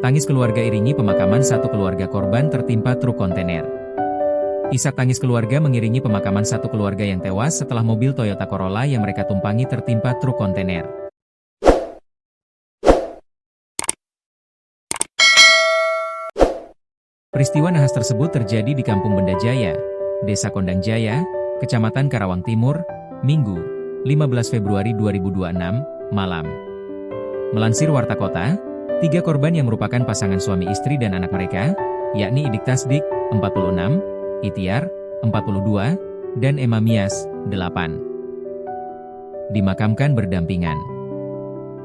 Tangis keluarga iringi pemakaman satu keluarga korban tertimpa truk kontainer. Isak tangis keluarga mengiringi pemakaman satu keluarga yang tewas setelah mobil Toyota Corolla yang mereka tumpangi tertimpa truk kontainer. Peristiwa nahas tersebut terjadi di Kampung Benda Jaya, Desa Kondang Jaya, Kecamatan Karawang Timur, Minggu, 15 Februari 2026, malam. Melansir Warta Kota, 3 korban yang merupakan pasangan suami istri dan anak mereka, yakni Idik Tasdik, 46, Itiar, 42, dan Emma Mias, 8. Dimakamkan berdampingan.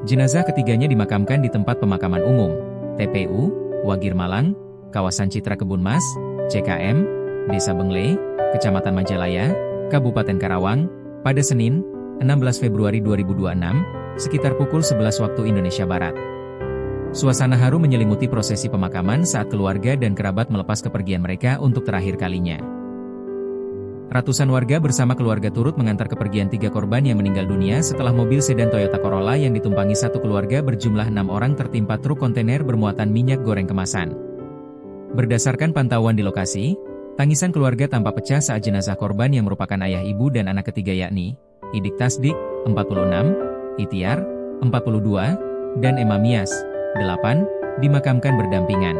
Jenazah ketiganya dimakamkan di tempat pemakaman umum, TPU, Wagir Malang, kawasan Citra Kebun Mas, CKM, Desa Bengle, Kecamatan Majalaya, Kabupaten Karawang, pada Senin, 16 Februari 2026, sekitar pukul 11 waktu Indonesia Barat. Suasana haru menyelimuti prosesi pemakaman saat keluarga dan kerabat melepas kepergian mereka untuk terakhir kalinya. Ratusan warga bersama keluarga turut mengantar kepergian 3 korban yang meninggal dunia setelah mobil sedan Toyota Corolla yang ditumpangi satu keluarga berjumlah 6 orang tertimpa truk kontainer bermuatan minyak goreng kemasan. Berdasarkan pantauan di lokasi, tangisan keluarga tampak pecah saat jenazah korban yang merupakan ayah ibu dan anak ketiga yakni Idik Tasdik, 46, Itiar, 42, dan Emma Mias, 8, dimakamkan berdampingan.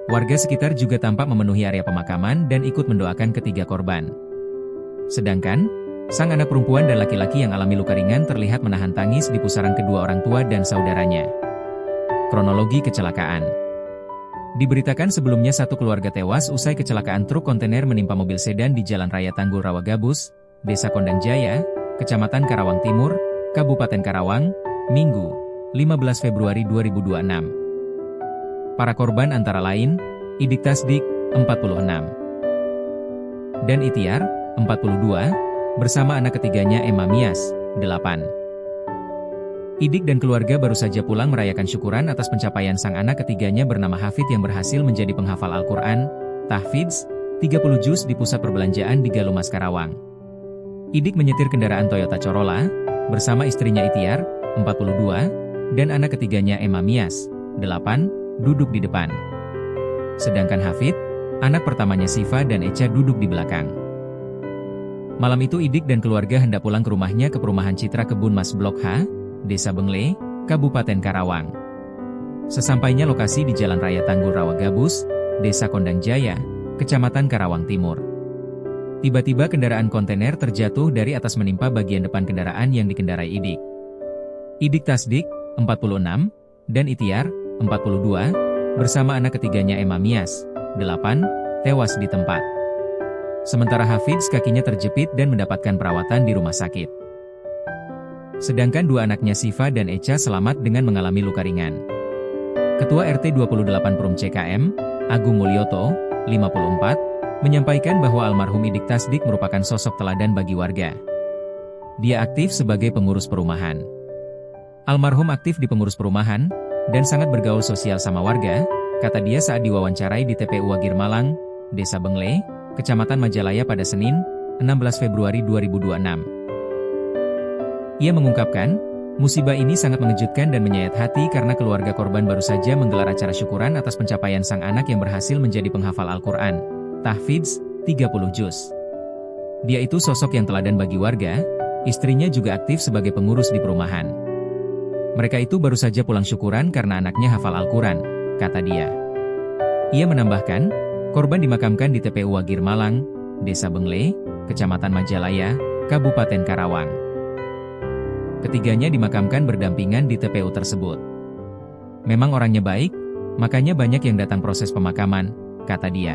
Warga sekitar juga tampak memenuhi area pemakaman dan ikut mendoakan ketiga korban. Sedangkan, sang anak perempuan dan laki-laki yang alami luka ringan terlihat menahan tangis di pusaran kedua orang tua dan saudaranya. Kronologi kecelakaan. Diberitakan sebelumnya satu keluarga tewas usai kecelakaan truk kontainer menimpa mobil sedan di Jalan Raya Tanggul Rawa Gabus, Desa Kondang Jaya, Kecamatan Karawang Timur, Kabupaten Karawang, Minggu, 15 Februari 2026. Para korban antara lain, Idik Tasdik, 46, dan Itiar, 42, bersama anak ketiganya Emma Mias, 8. Idik dan keluarga baru saja pulang merayakan syukuran atas pencapaian sang anak ketiganya bernama Hafid yang berhasil menjadi penghafal Al-Quran, tahfidz, 30 juz di pusat perbelanjaan di Galumas Karawang. Idik menyetir kendaraan Toyota Corolla, bersama istrinya Itiar, 42, dan anak ketiganya Emma Mias, 8, duduk di depan. Sedangkan Hafid, anak pertamanya Siva dan Echa duduk di belakang. Malam itu Idik dan keluarga hendak pulang ke rumahnya ke perumahan Citra Kebun Mas Blok H, Desa Bengle, Kabupaten Karawang. Sesampainya lokasi di Jalan Raya Tanggul Rawa Gabus, Desa Kondang Jaya, Kecamatan Karawang Timur. Tiba-tiba kendaraan kontainer terjatuh dari atas menimpa bagian depan kendaraan yang dikendarai Idik. Idik Tasdik, 46, dan Itiar, 42, bersama anak ketiganya Emma Mias, 8, tewas di tempat. Sementara Hafidz kakinya terjepit dan mendapatkan perawatan di rumah sakit. Sedangkan 2 anaknya Siva dan Echa selamat dengan mengalami luka ringan. Ketua RT 28 Perum CKM, Agung Mulyoto, 54, menyampaikan bahwa almarhum Idik Tasdik merupakan sosok teladan bagi warga. Dia aktif sebagai pengurus perumahan. Almarhum aktif di pengurus perumahan, dan sangat bergaul sosial sama warga, kata dia saat diwawancarai di TPU Wagir Malang, Desa Bengle, Kecamatan Majalaya pada Senin, 16 Februari 2026. Ia mengungkapkan, musibah ini sangat mengejutkan dan menyayat hati karena keluarga korban baru saja menggelar acara syukuran atas pencapaian sang anak yang berhasil menjadi penghafal Al-Quran, tahfidz, 30 juz. Dia itu sosok yang teladan bagi warga, istrinya juga aktif sebagai pengurus di perumahan. Mereka itu baru saja pulang syukuran karena anaknya hafal Al-Quran, kata dia. Ia menambahkan, korban dimakamkan di TPU Wagir Malang, Desa Bengle, Kecamatan Majalaya, Kabupaten Karawang. Ketiganya dimakamkan berdampingan di TPU tersebut. Memang orangnya baik, makanya banyak yang datang proses pemakaman, kata dia.